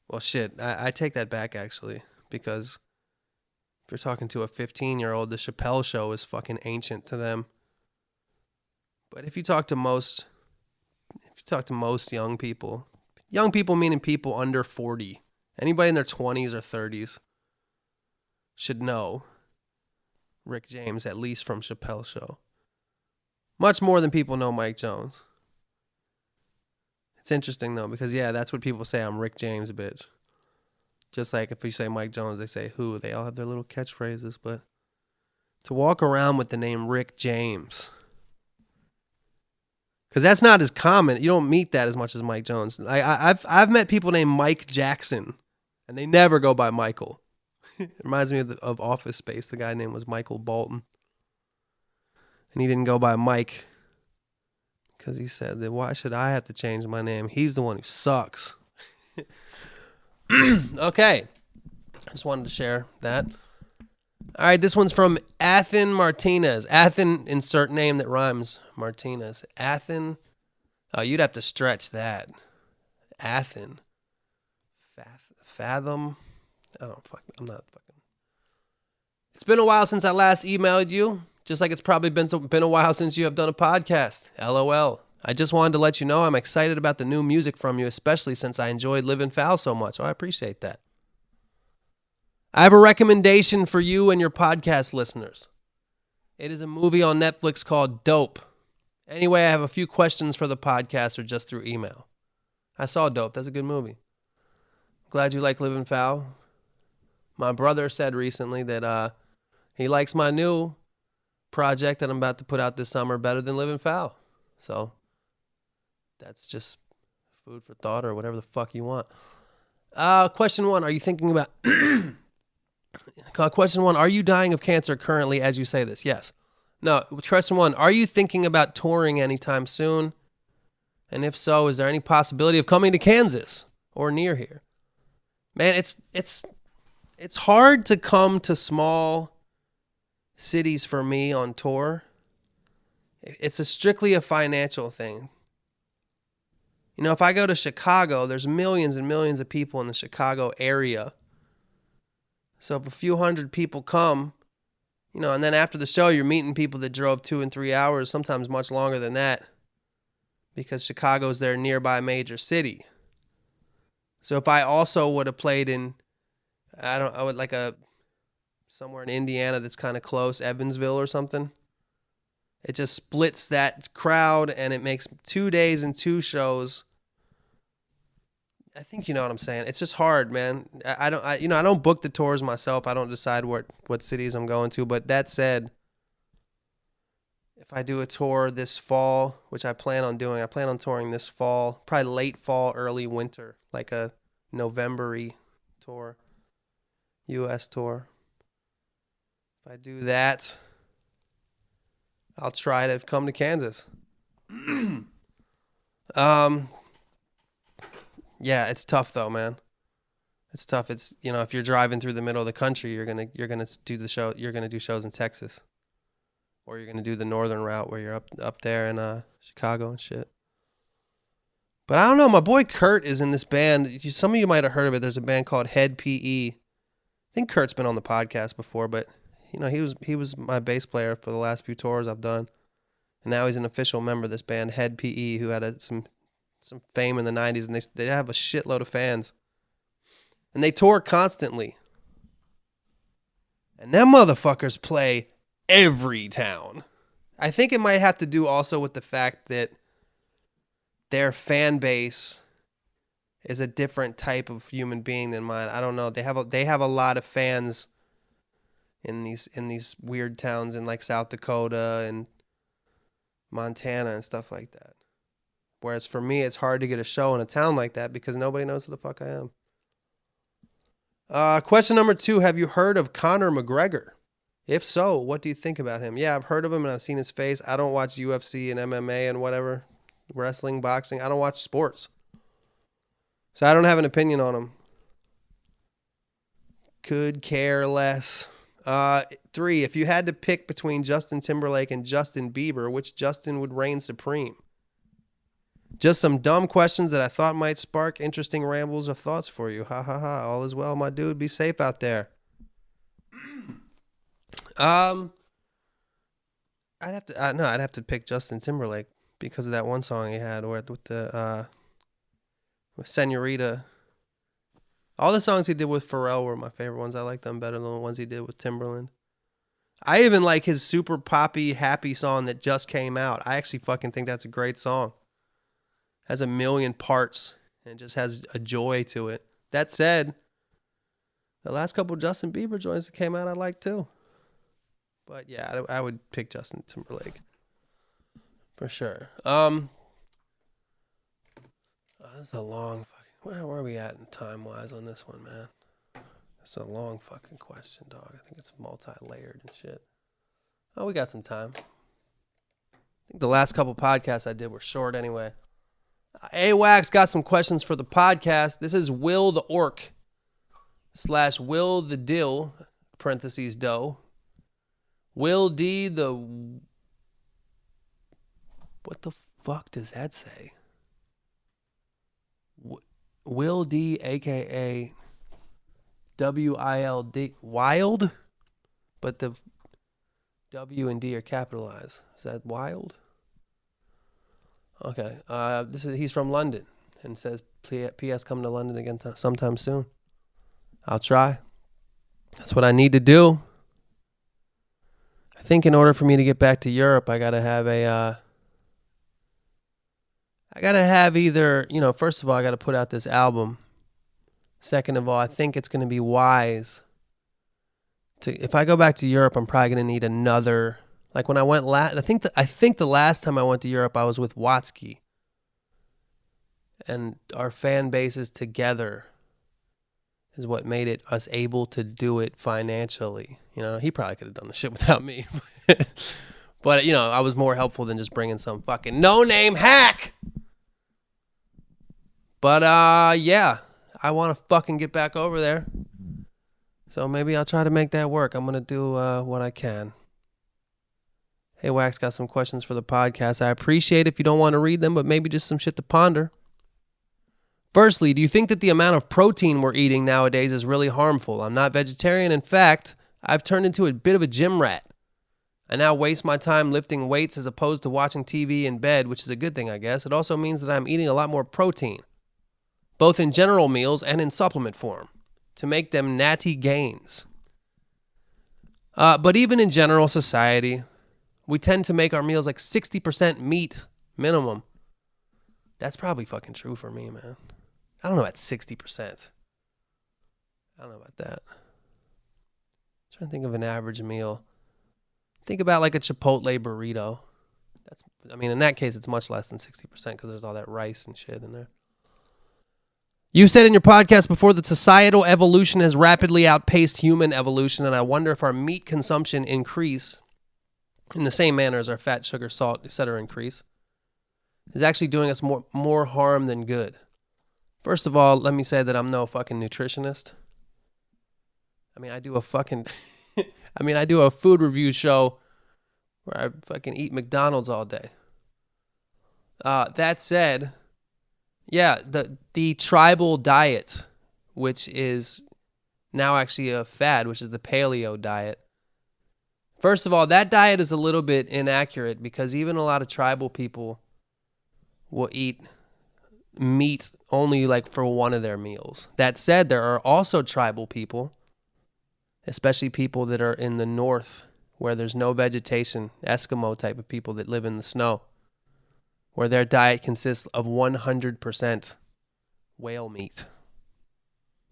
well, shit, I take that back, actually. Because if you're talking to a 15-year-old, the Chappelle Show is fucking ancient to them. But if you talk to most young people meaning people under 40, anybody in their 20s or 30s should know Rick James, at least from Chappelle Show. Much more than people know Mike Jones. It's interesting, though, because, yeah, that's what people say. I'm Rick James, bitch. Just like if you say Mike Jones, they say who. They all have their little catchphrases. But to walk around with the name Rick James, because that's not as common. You don't meet that as much as Mike Jones. I've met people named Mike Jackson, and they never go by Michael. It reminds me of Office Space. The guy's name was Michael Bolton. And he didn't go by Mike because he said that why should I have to change my name? He's the one who sucks. Okay. I just wanted to share that. All right, this one's from Athen Martinez. Athen, insert name that rhymes. Martinez. Athen. Oh, you'd have to stretch that. Athen. Fathom. Oh, fuck. I'm not fucking. It's been a while since I last emailed you. Just like it's probably been a while since you have done a podcast. LOL. I just wanted to let you know I'm excited about the new music from you, especially since I enjoyed Livin' Foul so much. Oh, I appreciate that. I have a recommendation for you and your podcast listeners. It is a movie on Netflix called Dope. Anyway, I have a few questions for the podcast or just through email. I saw Dope. That's a good movie. Glad you like Livin' Foul. My brother said recently that he likes my new project that I'm about to put out this summer better than Livin' Foul. So that's just food for thought or whatever the fuck you want. Question one, are you thinking about... Question one, are you dying of cancer currently as you say this? Yes. No, question one, are you thinking about touring anytime soon? And if so, is there any possibility of coming to Kansas or near here? Man, it's hard to come to small cities for me on tour. It's strictly a financial thing. You know, if I go to Chicago, there's millions and millions of people in the Chicago area. So if a few hundred people come, you know, and then after the show, you're meeting people that drove 2 and 3 hours, sometimes much longer than that, because Chicago's their nearby major city. So if I also would have played in, I would like somewhere in Indiana that's kind of close, Evansville or something. It just splits that crowd and it makes 2 days and 2 shows. I think you know what I'm saying. It's just hard, man. I don't book the tours myself. I don't decide what cities I'm going to. But that said, if I do a tour this fall, which I plan on doing, I plan on touring this fall, probably late fall, early winter, like a November-y tour, U.S. tour. If I do that, I'll try to come to Kansas. Yeah, it's tough though, man. It's tough. It's, you know, if you're driving through the middle of the country, you're gonna do the show. You're gonna do shows in Texas, or you're gonna do the northern route where you're up there in Chicago and shit. But I don't know. My boy Kurt is in this band. Some of you might have heard of it. There's a band called Head PE. I think Kurt's been on the podcast before, but you know, he was my bass player for the last few tours I've done, and now he's an official member of this band Head PE, who had some fame in the 90s, and they have a shitload of fans. And they tour constantly. And them motherfuckers play every town. I think it might have to do also with the fact that their fan base is a different type of human being than mine. I don't know. They have a lot of fans in these weird towns in like South Dakota and Montana and stuff like that. Whereas for me, it's hard to get a show in a town like that because nobody knows who the fuck I am. Question number 2, have you heard of Conor McGregor? If so, what do you think about him? Yeah, I've heard of him and I've seen his face. I don't watch UFC and MMA and whatever, wrestling, boxing. I don't watch sports. So I don't have an opinion on him. Could care less. 3, if you had to pick between Justin Timberlake and Justin Bieber, which Justin would reign supreme? Just some dumb questions that I thought might spark interesting rambles or thoughts for you. Ha ha ha. All is well, my dude. Be safe out there. I'd have to pick Justin Timberlake because of that one song he had with Senorita. All the songs he did with Pharrell were my favorite ones. I like them better than the ones he did with Timberland. I even like his super poppy, happy song that just came out. I actually fucking think that's a great song. has a million parts and just has a joy to it. That said, the last couple Justin Bieber joints that came out, I like too. But yeah, I would pick Justin Timberlake for sure. That's a long fucking. Where are we at in time wise on this one, man? That's a long fucking question, dog. I think it's multi-layered and shit. Oh, we got some time. I think the last couple podcasts I did were short anyway. AWAC's got some questions for the podcast. This is Will the Orc / Will the Dill, parentheses dough. Will D the... What the fuck does that say? Will D, a.k.a. W-I-L-D. Wild? But the W and D are capitalized. Is that wild? Okay. He's from London and says, P.S. come to London again sometime soon. I'll try. That's what I need to do. I think in order for me to get back to Europe, I gotta have either, first of all, I gotta put out this album. Second of all, I think it's gonna be wise if I go back to Europe, I'm probably gonna need another. Like when I went I think the last time I went to Europe, I was with Watsky, and our fan bases together is what made us able to do it financially. He probably could have done the shit without me, but I was more helpful than just bringing some fucking no-name hack. But yeah, I want to fucking get back over there, so maybe I'll try to make that work. I'm gonna do what I can. Hey, Wax, got some questions for the podcast. I appreciate if you don't want to read them, but maybe just some shit to ponder. Firstly, do you think that the amount of protein we're eating nowadays is really harmful? I'm not vegetarian. In fact, I've turned into a bit of a gym rat. I now waste my time lifting weights as opposed to watching TV in bed, which is a good thing, I guess. It also means that I'm eating a lot more protein, both in general meals and in supplement form, to make them natty gains. But even in general society, we tend to make our meals like 60% meat minimum. That's probably fucking true for me, man. I don't know about 60%. I don't know about that. I'm trying to think of an average meal. Think about like a Chipotle burrito. In that case, it's much less than 60% because there's all that rice and shit in there. You said in your podcast before that societal evolution has rapidly outpaced human evolution, and I wonder if our meat consumption increase in the same manner as our fat, sugar, salt, etc. increase is actually doing us more harm than good. First of all, let me say that I'm no fucking nutritionist. I do a fucking... I do a food review show where I fucking eat McDonald's all day. That said, yeah, the tribal diet, which is now actually a fad, which is the paleo diet. First of all, that diet is a little bit inaccurate because even a lot of tribal people will eat meat only like for one of their meals. That said, there are also tribal people, especially people that are in the north where there's no vegetation, Eskimo type of people that live in the snow, where their diet consists of 100% whale meat.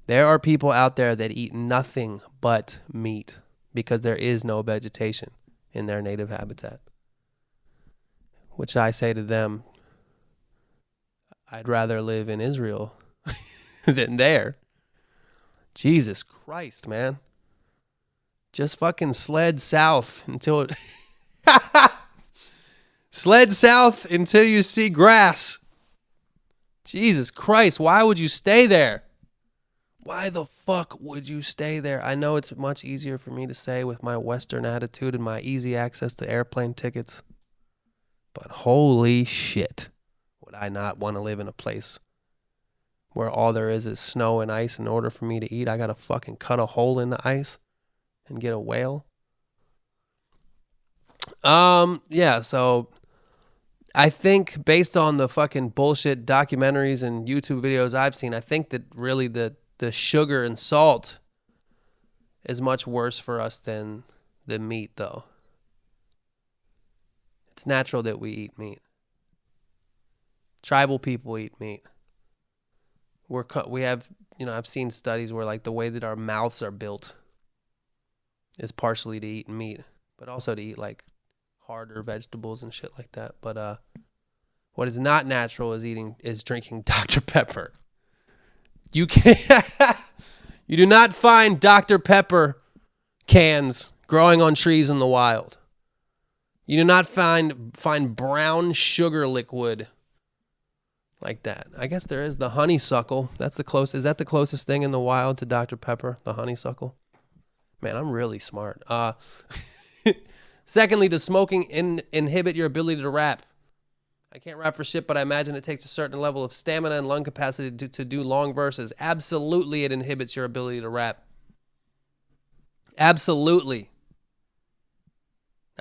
There are people out there that eat nothing but meat because there is no vegetation in their native habitat. Which I say to them, I'd rather live in Israel than there. Jesus Christ, man. Just fucking sled south until sled south until you see grass. Jesus Christ, why would you stay there? Why the fuck would you stay there? I know it's much easier for me to say with my Western attitude and my easy access to airplane tickets, but holy shit, would I not want to live in a place where all there is snow and ice. In order for me to eat, I gotta fucking cut a hole in the ice and get a whale. Yeah, so I think based on the fucking bullshit documentaries and YouTube videos I've seen, I think that really the sugar and salt is much worse for us than the meat, though. It's natural that we eat meat. Tribal people eat meat. We have, I've seen studies where like the way that our mouths are built is partially to eat meat, but also to eat like harder vegetables and shit like that. But what is not natural is drinking Dr. Pepper. You can't. You do not find Dr. Pepper cans growing on trees in the wild. You do not find brown sugar liquid like that. I guess there is the honeysuckle. That's the closest. Is that the closest thing in the wild to Dr. Pepper? The honeysuckle. Man, I'm really smart. Secondly, does smoking inhibit your ability to rap? I can't rap for shit, but I imagine it takes a certain level of stamina and lung capacity to do long verses. Absolutely, it inhibits your ability to rap. Absolutely.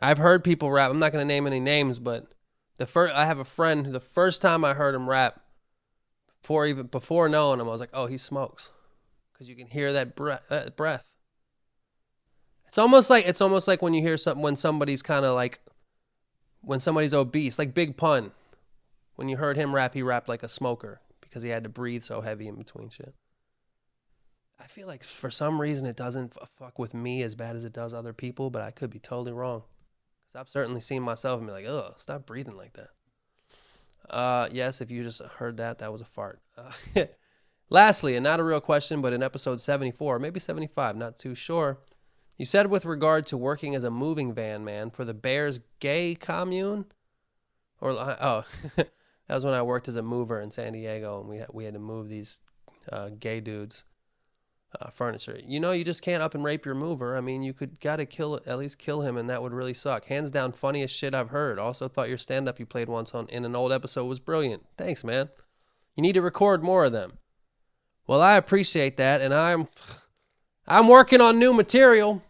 I've heard people rap. I'm not going to name any names, but I have a friend who the first time I heard him rap, before knowing him, I was like, oh, he smokes, because you can hear that breath. It's almost like when you hear something when somebody's obese, like Big Pun. When you heard him rap, he rapped like a smoker because he had to breathe so heavy in between shit. I feel like for some reason it doesn't fuck with me as bad as it does other people, but I could be totally wrong. Because I've certainly seen myself and be like, ugh, stop breathing like that. Yes, if you just heard that was a fart. Lastly, and not a real question, but in episode 74, maybe 75, not too sure, you said with regard to working as a moving van man for the Bears gay commune, that was when I worked as a mover in San Diego, and we had to move these gay dudes furniture. You just can't up and rape your mover. I mean, you gotta at least kill him, and that would really suck. Hands down, funniest shit I've heard. Also thought your stand-up you played once in an old episode was brilliant. Thanks, man. You need to record more of them. Well, I appreciate that, and I'm working on new material.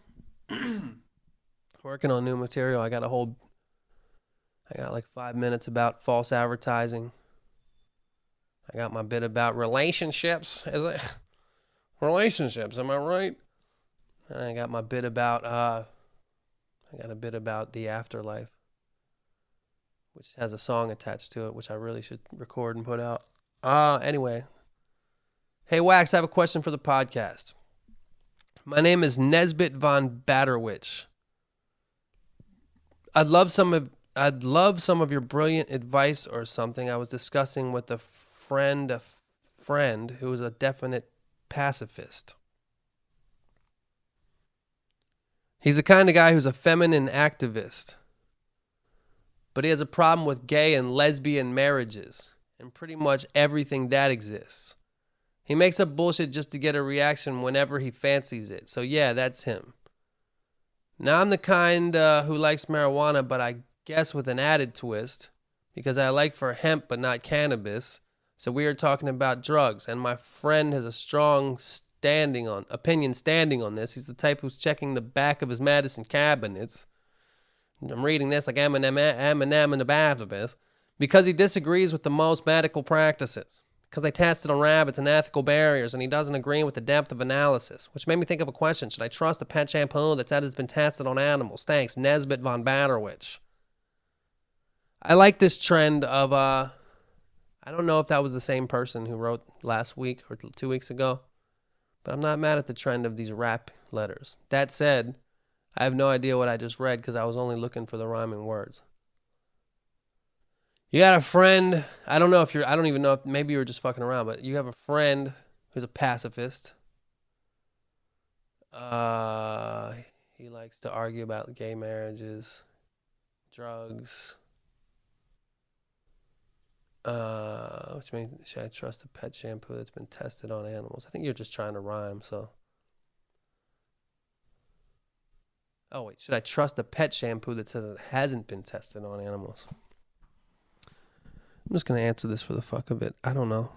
Working on new material. I got like 5 minutes about false advertising. I got my bit about relationships. Relationships, am I right? And I got my bit about the afterlife, which has a song attached to it, which I really should record and put out. Anyway. Hey, Wax, I have a question for the podcast. My name is Nesbitt von Batterwitch. I'd love some of your brilliant advice or something. I was discussing with a friend who is a definite pacifist. He's the kind of guy who's a feminine activist, but he has a problem with gay and lesbian marriages and pretty much everything that exists. He makes up bullshit just to get a reaction whenever he fancies it. So yeah, that's him. Now I'm the kind who likes marijuana, but I guess with an added twist, because I like for hemp but not cannabis. So we are talking about drugs, and my friend has a strong opinion standing on this. He's the type who's checking the back of his medicine cabinets. I'm reading this like Eminem in the bathroom, because he disagrees with the most medical practices. Because they tested on rabbits and ethical barriers, and he doesn't agree with the depth of analysis, which made me think of a question. Should I trust a pet shampoo that said it's been tested on animals? Thanks, Nesbitt von Batterwitch. I like this trend of, I don't know if that was the same person who wrote last week or 2 weeks ago, but I'm not mad at the trend of these rap letters. That said, I have no idea what I just read because I was only looking for the rhyming words. You got a friend, I don't even know if maybe you were just fucking around, but you have a friend who's a pacifist. He likes to argue about gay marriages, drugs. Which means, should I trust a pet shampoo that's been tested on animals? I think you're just trying to rhyme, so. Oh, wait, should I trust a pet shampoo that says it hasn't been tested on animals? I'm just going to answer this for the fuck of it. I don't know.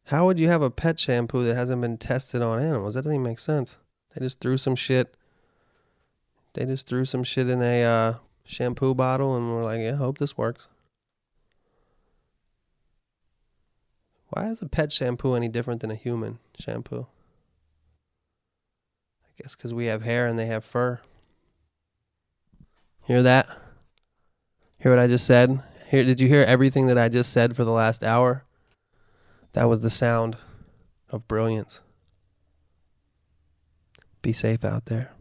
How would you have a pet shampoo that hasn't been tested on animals? That doesn't even make sense. They just threw some shit in a shampoo bottle and we're like, yeah, I hope this works. Why is a pet shampoo any different than a human shampoo? I guess because we have hair and they have fur. Hear that? Hear what I just said? Did you hear everything that I just said for the last hour? That was the sound of brilliance. Be safe out there.